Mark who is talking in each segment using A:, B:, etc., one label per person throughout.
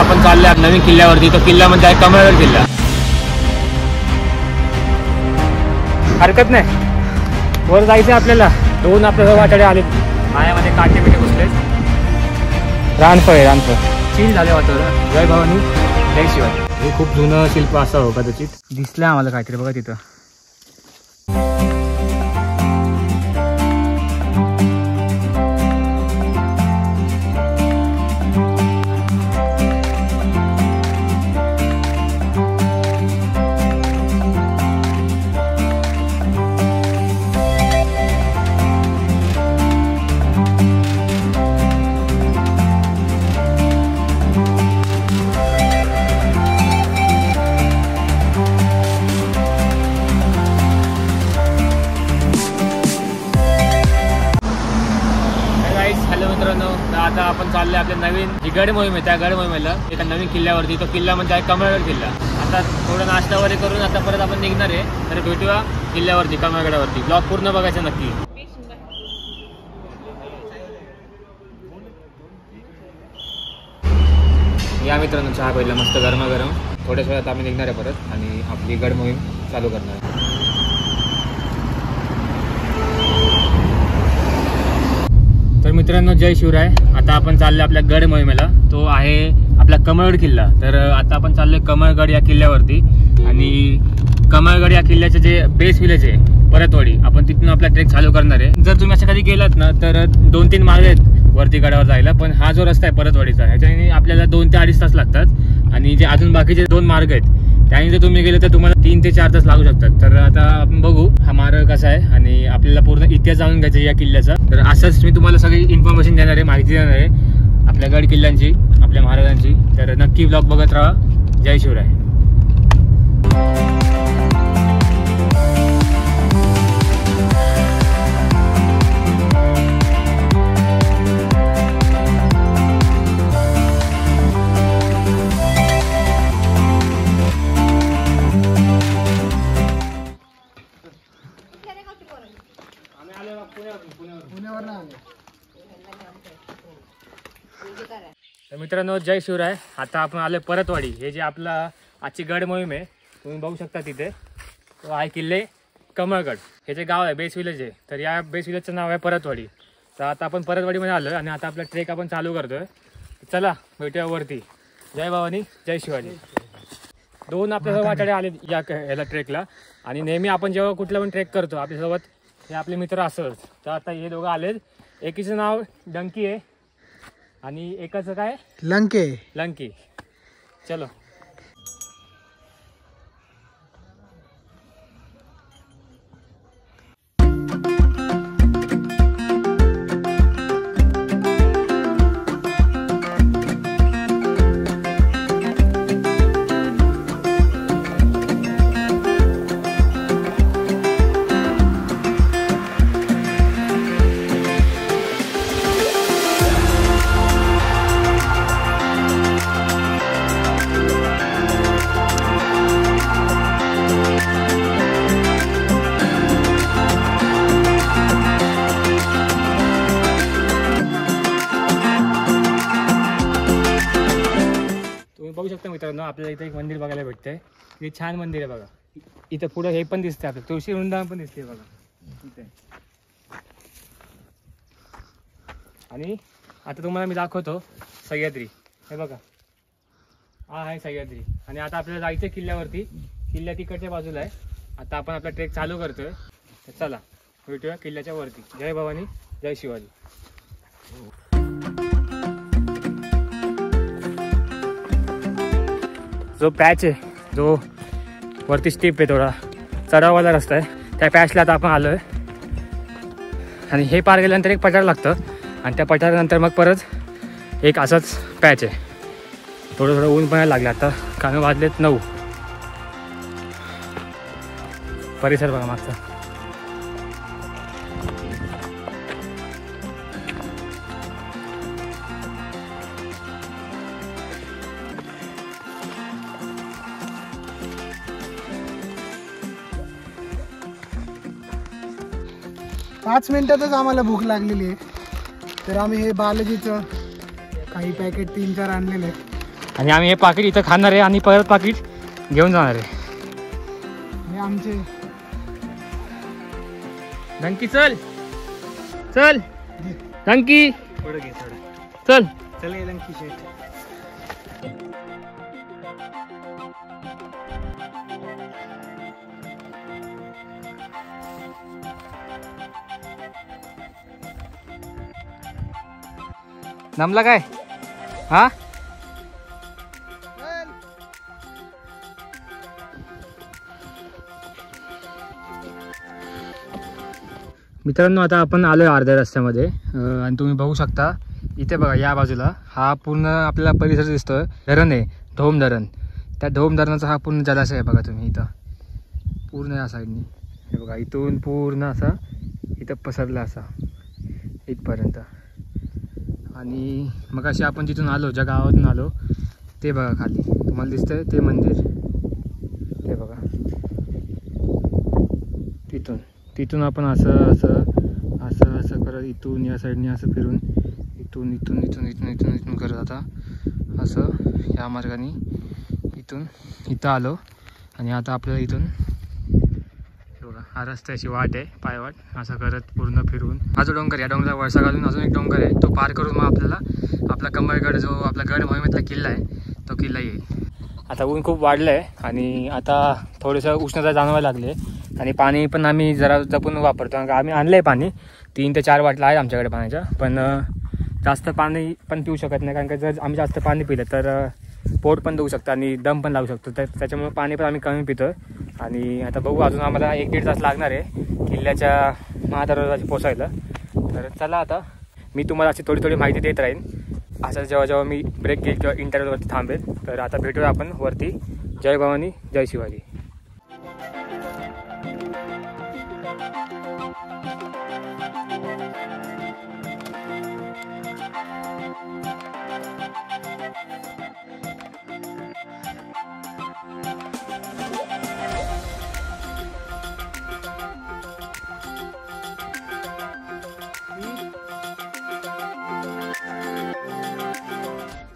A: आपण चाललोय नवीन किल्ल्यावरती. तो किल्ला म्हणजे आहे कमळगड किल्ला. हरकत नाही, वर जायचं आपल्याला. दोन आपल्या वाटाडे आले, पायामध्ये काटे बिटे घुसले. रानफळ चिल झाले वातावरण. जय भवानी जय शिवाजी. हे खूप जुनं शिल्प असावं कदाचित. दिसलं आम्हाला काहीतरी बघा तिथं. आता आपण चाललोय आपल्या नवीन जी गड मोहीम आहे त्या गड मोहिमेला. एका नवीन किल्ल्यावरती. तो किल्ला म्हणजे आहे कमळगड किल्ला. आता थोडं नाश्ता वगैरे करून आता परत आपण निघणार आहे. तर भेटूया किल्ल्यावरती कमळगडावरती. ब्लॉग पूर्ण बघायचा नक्की. या मित्रांनो चहा पहिला मस्त गरमागरम. थोड्याच वेळात आम्ही निघणार आहे परत आणि आपली गड मोहीम चालू करणार आहे. तर मित्रांनो जय शिवराय. आता आपण चाललोय आपल्या गड मोहिमेला. तो आहे आपला कमळगड किल्ला. तर आता आपण चाललोय कमळगड या किल्ल्यावरती. आणि कमळगड या किल्ल्याचे जे बेस विलेज आहे परतवाडी, आपण तिथून आपला ट्रेक चालू करणार आहे. जर तुम्ही असं कधी गेलात ना तर 2-3 मार्ग आहेत वरती गडावर जायला. पण हा जो रस्ता आहे परतवाडीचा, ह्याच्याने आपल्याला 2 ते 2.5 तास लागतात. आणि जे अजून बाकीचे 2 मार्ग आहेत त्याने जर तुम्ही गेले तर तुम्हाला 3 ते 4 तास लागू शकतात. तर आता आपण बघू हा मार्ग कसा आहे आणि आपल्याला पूर्ण इतिहास जाणून घ्यायचा या किल्ल्याचा. तर असंच मी तुम्हाला सगळी इन्फॉर्मेशन देणार आहे, माहिती देणार आहे आपल्या गड किल्ल्यांची, आपल्या महाराजांची. तर नक्की ब्लॉग बघत राहा. जय शिवराय. तर मित्रांनो जय शिवराय. आता आपण आलोय परतवाडी. हे जे आपला आजची गड मोहीम आहे तुम्ही बघू शकता तिथे. तो आहे किल्ले कमळगड. हे जे गाव आहे बेस विलेज आहे. तर या बेस विलेजचं नाव आहे परतवाडी. तर आता आपण परतवाडीमध्ये आलो आणि आता आपला ट्रेक आपण चालू करतोय. चला भेटूया वरती. जय भवानी जय शिवाजी. 2 आपल्यासोबत वाटाडे आले या ह्याला ट्रेकला. आणि नेहमी आपण जेव्हा कुठला पण ट्रेक करतो आपल्यासोबत हे आपले मित्र असतच. तर आता हे दोघं आलेत. एकीचं नाव डंकी आहे आणि एकाचं काय लंकी. चलो. बघू शकता मित्रांनो आपल्याला इथे एक मंदिर बघायला भेटतंय. हे छान मंदिर आहे बघा. इथं पुढे हे पण दिसतंय आपल्याला तुळशी वृंदावन पण दिसते बघा इथे. आणि आता तुम्हाला मी दाखवतो सह्याद्री. हे बघा हा आहे सह्याद्री. आणि आता आपल्याला जायचं किल्ल्यावरती. किल्ल्या तिकडच्या बाजूला आहे. आता आपण आपला ट्रेक चालू करतोय. तर चला भेटूया किल्ल्याच्या वरती. जय भवानी जय शिवाजी. जो पॅच आहे जो वरती स्टीप आहे थोडा चढाववाला रस्ता आहे त्या पॅचला आता आपण आलो आहे. आणि हे पार गेल्यानंतर एक पठार लागतं आणि त्या पठारानंतर मग परत एक असाच पॅच आहे. थोडं ऊन पण लागलं आता कारण वाजलेत 9. परिसर बघा मागचा.
B: पाच मिनिटातच आम्हाला भूक लागलेली आहे. तर आम्ही हे बालाजीचं काही पॅकेट 3-4 आणलेले आहेत.
A: आणि आम्ही हे पाकिट इथं खाणार आहे आणि परत पाकिट घेऊन जाणार आहे.
B: हे आमचे
A: धनकी चल चल धनकी
B: थोडं घे थोडं.
A: चल.
B: चल ये लंकी शेट.
A: जमला काय हा. मित्रांनो आता आपण आलोय अर्ध्या रस्त्यामध्ये आणि तुम्ही बघू शकता इथे बघा या बाजूला हा पूर्ण आपल्याला परिसर दिसतोय. धरण आहे धोम धरण. त्या धोम धरणाचा हा पूर्ण जलाशय आहे बघा तुम्ही इथं पूर्ण या साईडनी. हे बघा इथून पूर्ण असा इथं पसरला असा इथपर्यंत. आणि मग अशी आपण जिथून आलो ज्या गावातून आलो ते बघा खाली तुम्हाला दिसतंय ते मंदिर. ते बघा तिथून आपण असं असं असं असं करत इथून या साईडने असं फिरून इथून इथून इथून इथून इथून इथून करत आता असं या मार्गाने इथून इथं आलो. आणि आता आपल्याला इथून बघा हा रस्त्याची वाट आहे पायवाट. असं करत पूर्ण फिरून हा जो डोंगर या डोंगराला वळसा घालून अजून एक डोंगर आहे तो पार करून मग आपल्याला आपला कमळगड जो आपला गड मोहिमेतला किल्ला आहे तो किल्ला येईल. आता ऊन खूप वाढलं आहे आणि आता थोडंसं उष्णता जाणवायला लागली आहे. आणि पाणी पण आम्ही जरा जपून वापरतो कारण का आम्ही आणलं आहे पाणी 3 ते 4 बाटल्या आहेत आमच्याकडे पाण्याच्या. पण जास्त पाणी पण पिऊ शकत नाही कारण का जर आम्ही जास्त पाणी पिलं तर पोट पण देऊ शकतं आणि दम पण लागू शकतो. तर त्याच्यामुळे पाणी पण आम्ही कमी पितो. आणि आता बघू अजून आम्हाला 1-1.5 तास लागणार आहे किल्ल्याच्या महादरवाजाची पोचायला. तर चला आता मी तुम्हाला अशी थोडी माहिती देत राहीन असं जेव्हा मी ब्रेक घेईल किंवा इंटरव्ह्यूवरती थांबेल. तर आता भेटूया आपण वरती. जय भवानी जय शिवाजी.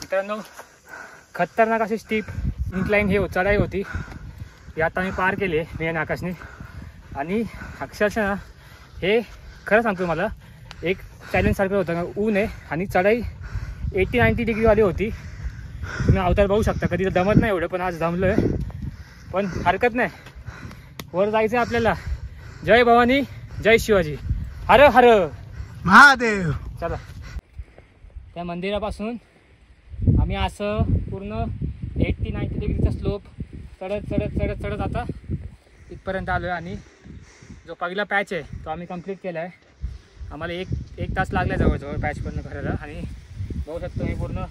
A: मित्रांनो खतरनाक अशी स्टीप इन्क्लाइन हे चढाई होती. ही आता मी पार केली मी आणि आकाशने. आणि अक्षरशः ना हे खरं सांगतो मला एक चॅलेंजसारखं होतं का ऊन आहे आणि चढाई 80-90 डिग्रीवाली होती. तुम्ही अवतार बघू शकता कधी दमत नाही एवढं पण आज दमलो आहे. पण हरकत नाही वर जायचं आहे आपल्याला. जय भवानी जय शिवाजी हर हर
B: महादेव.
A: चला त्या मंदिरापासून आम्ही असं पूर्ण 80-90 डिग्रीचा स्लोप चढत आता इथपर्यंत आलो आहे. आणि जो पहिला पॅच आहे तो आम्ही कंप्लीट केला आहे. आम्हाला एक तास लागला जवळजवळ पॅच पूर्ण करायला. आणि बघू शकतो मी पूर्ण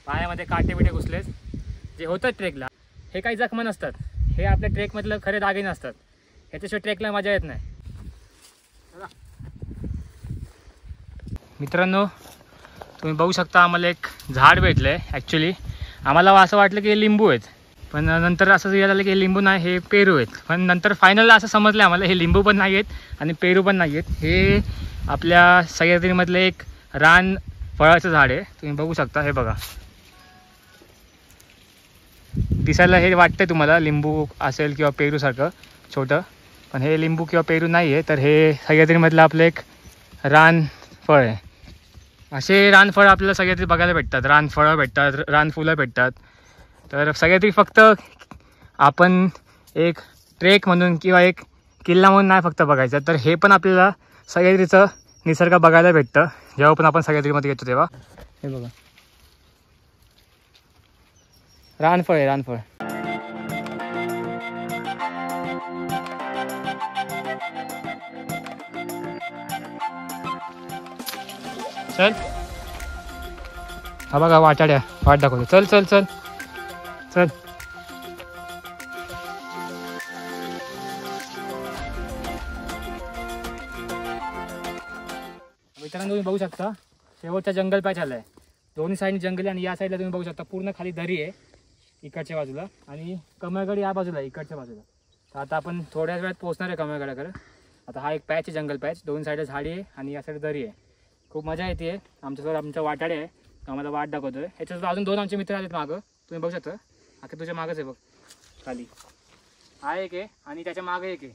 A: पायामध्ये काटे बिटे घुसलेत. जे होतं ट्रेकला हे काही जखमा नसतात. हे आपल्या ट्रेकमधलं खरे दागिने असतात. ह्याच्याशिवाय ट्रेकला मजा येत नाही. मित्रांनो तुम्ही बघू शकता आम्हाला एक झाड भेटलं आहे. ॲक्च्युली आम्हाला असं वाटलं की हे लिंबू आहेत पण नंतर असं यायला आलं की हे लिंबू नाही हे पेरू आहेत. पण नंतर फायनल असं समजलं आम्हाला हे लिंबू पण नाही आहेत आणि पेरू पण नाही आहेत. हे आपल्या सह्याद्रीमधलं एक रान फळाचं झाड आहे. तुम्ही बघू शकता हे बघा दिसायला हे वाटतं तुम्हाला लिंबू असेल किंवा पेरूसारखं छोटं पण हे लिंबू किंवा पेरू नाही आहे. तर हे सह्याद्रीमधलं आपलं एक रान फळ आहे. असे रानफळ आपल्याला सह्याद्रीत बघायला भेटतात. रानफळं भेटतात रानफुलं भेटतात. तर सह्याद्री फक्त आपण एक ट्रेक म्हणून किंवा एक किल्ला म्हणून नाही फक्त बघायचं तर हे पण आपल्याला सह्याद्रीचं निसर्ग बघायला भेटतं जेव्हा पण आपण सह्याद्रीमध्ये येतो तेव्हा. हे बघा रानफळ आहे रानफळ. चल हा बघा वाटाड्या वाट दाखवतो. चल चल चल चल. मित्रांनो तुम्ही बघू शकता शेवटचा जंगल पॅच आला आहे. दोन्ही साईडने जंगल आहे आणि या साईडला तुम्ही बघू शकता पूर्ण खाली दरी आहे इकडच्या बाजूला आणि कमळगड या बाजूला आहे इकडच्या बाजूला. तर आता आपण थोड्याच वेळात पोहोचणार आहे कमळगडाकडे. आता हा एक पॅच आहे जंगल पॅच. दोन साईडला झाडी आहे आणि या साईड दरी आहे. खूप मजा येते. आमच्यासोबत आमचा वाटाडे आहे आम्हाला वाट दाखवतोय. ह्याच्यासोबत अजून 2 आमचे मित्र आलेत मागं तुम्ही बघू शकता आता तुझ्या मागच आहे बघ खाली आहे एक आहे आणि त्याच्या मागे एक आहे.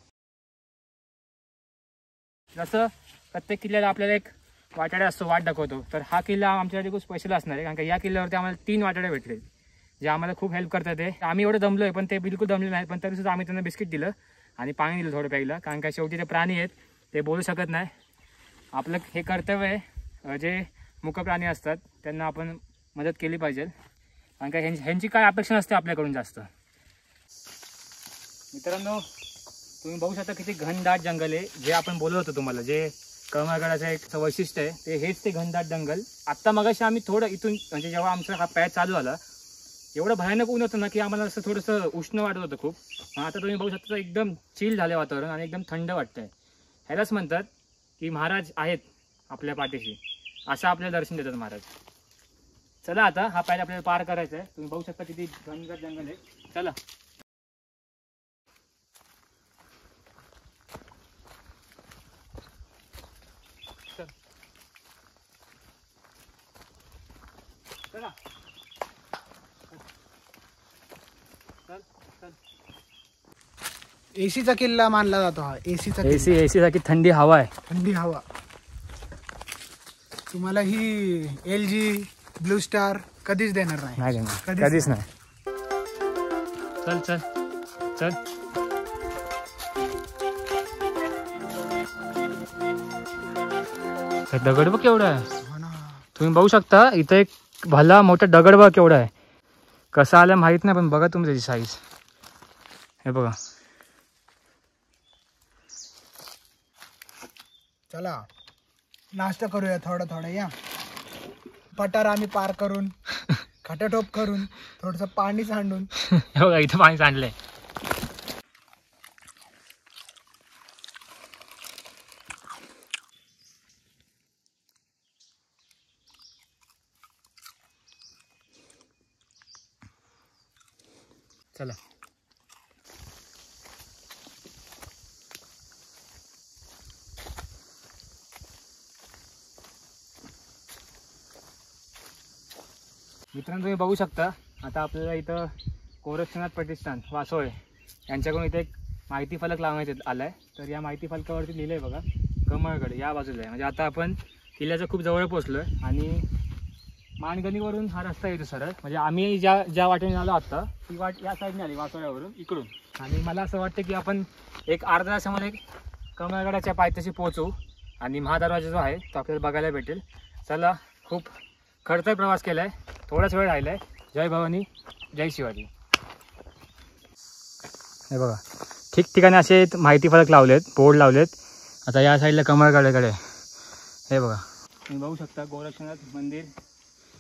A: जसं प्रत्येक किल्ल्याला आपल्याला एक वाटाडा असतो वाट दाखवतो, तर हा किल्ला आमच्यासाठी खूप स्पेशल असणार आहे कारण का या किल्ल्यावरती आम्हाला 3 वाटाडे भेटले जे आम्हाला खूप हेल्प करतात. ते आम्ही एवढं दमलो आहे पण ते बिलकुल दमले नाही, पण तरीसुद्धा आम्ही त्यांना बिस्किट दिलं आणि पाणी दिलं थोडं प्यायला कारण का शेवटी ते प्राणी आहेत ते बोलू शकत नाही. आपलं हे कर्तव्य आहे जे मुक प्राणी असतात त्यांना आपण मदत केली पाहिजे कारण का ह्यांची काय अपेक्षा नसते आपल्याकडून जास्त. मित्रांनो तुम्ही बघू शकता किती घनदाट जंगल आहे जे आपण बोलत होतो तुम्हाला, जे कमळगडाचं एक वैशिष्ट्य आहे ते हेच ते घनदाट जंगल. आत्ता मगाशी आम्ही थोडं इथून म्हणजे जेव्हा आमचा हा पॅच चालू झाला एवढं भयानक ऊन होतं ना की आम्हाला असं थोडंसं उष्ण वाटत होतं खूप. आता तुम्ही बघू शकता एकदम चिल झालं वातावरण आणि एकदम थंड वाटतंय. ह्यालाच म्हणतात की महाराज आहेत आपल्या पाठीशी, असं आपल्याला दर्शन देतात महाराज. चला आता हा पॅच आपल्याला पार करायचा आहे. तुम्ही बघू शकता किती घनदाट जंगल आहे. चला चला
B: एसीचा किल्ला मानला जातो हा.
A: एसी सारखी थंडी हवा आहे.
B: थंडी हवा. तुम्हाला ही LG ब्लू स्टार कधीच देणार नाही.
A: कधीच नाही. चल चल चल दगड बघ केवढा आहे.
B: हो ना.
A: तुम्ही बघू शकता इथं एक भला मोठा दगड बघा केवढा आहे. कसा आला माहित नाही पण बघा तुम्ही त्याची साईज. हे बघा.
B: चला नाश्ता करूया थोडं थोडं. या पठार आम्ही पार करून खटाटोप करून थोडंसं पाणी सांडून
A: हे बघा इथं पाणी सांडलंय. चला मित्रांनो तुम्ही बघू शकता आता आपल्याला इथं गोरक्षनाथ प्रतिष्ठान वासोळे यांच्याकडून इथे एक माहिती फलक लावण्यात आलाय. तर या माहिती फलकावरती लिहिलंय बघा कमळगड या बाजूला आहे. म्हणजे आता आपण किल्ल्याच्या खूप जवळ पोहोचलोय आणि माणगणीवरून हा रस्ता येतो सरळ. म्हणजे आम्ही ज्या वाटेने आलो आता ती वाट या साईडने आली वासोळ्यावरून इकडून. आणि मला असं वाटतं की आपण एक अर्ध्या तासामध्ये कमळगडाच्या पायथ्याशी पोहोचू आणि महादरवाजा जो आहे तो आपल्याला बघायला भेटेल. चला खूप खडतर प्रवास केला आहे, थोडाच वेळ राहिला आहे. जय भवानी जय शिवाजी. हे बघा ठिकठिकाणी असे माहिती फलक लावलेत, बोर्ड लावलेत. आता या साईडला कमळगडाकडे हे बघा तुम्ही बघू शकता गोरक्षनाथ मंदिर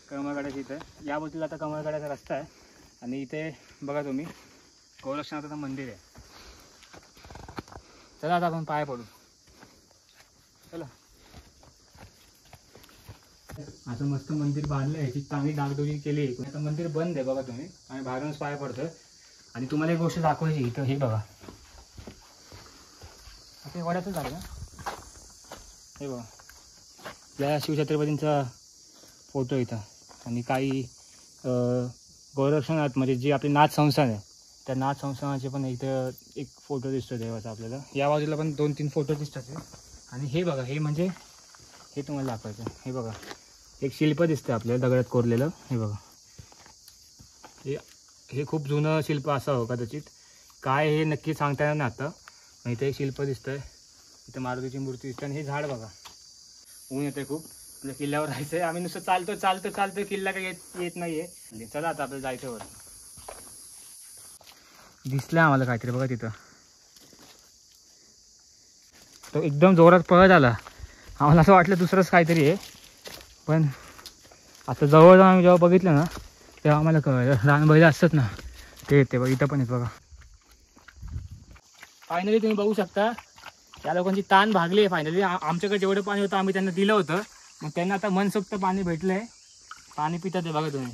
A: कमळगडाच्या इथं. या बाजूला आता कमळगडाचा रस्ता आहे आणि इथे बघा तुम्ही गोरक्षनाथाचं मंदिर आहे. चला आता आपण पाय पडू. चला आता मस्त मंदिर बांधलं आहे, चांगली डागडुगी केली आहे. आता मंदिर बंद आहे बघा तुम्ही आणि बाहेरूनच पाय पडतं. आणि तुम्हाला एक गोष्ट दाखवायची इथं हे बघा आता वड्याचं झालं ना. हे बघा या शिवछत्रपतींचा फोटो इथं आणि काही गोरक्षनाथ म्हणजे जी आपली नाथ संस्थान आहे त्या नाथ संस्थानाचे पण इथं एक फोटो दिसतो देवाचा आपल्याला. या बाजूला पण 2-3 फोटो दिसतात. आणि हे बघा हे म्हणजे हे तुम्हाला दाखवायचं. हे बघा एक शिल्प दिसतं आपल्याला दगडात कोरलेलं. हे बघा हे खूप जुनं शिल्प असावं कदाचित, काय हे नक्की सांगता येणार नाही आता. इथे एक शिल्प दिसतंय, इथं मारुतीची मूर्ती दिसते आणि हे झाड बघा. ऊन येते खूप, आपल्या किल्ल्यावर राहायचंय. आम्ही नुसतं चालतो किल्ला काही येत नाहीये. चला आता आपल्याला जायचं वर. दिसलं आम्हाला काहीतरी बघा तिथं, तो एकदम जोरात पळत आला. आम्हाला असं वाटलं दुसरंच काहीतरी आहे, पण आता जवळ जाऊन आम्ही जेव्हा बघितलं ना तेव्हा आम्हाला कळलं रानबैल असतात ना ते येते बघा. इथं पण येत बघा. फायनली तुम्ही बघू शकता त्या लोकांची ताण भागली आहे. फायनली आमच्याकडे जेवढं पाणी होतं आम्ही त्यांना दिलं होतं, मग त्यांना आता मनसोक्त पाणी भेटलंय. पाणी पितात आहे बघा तुम्ही.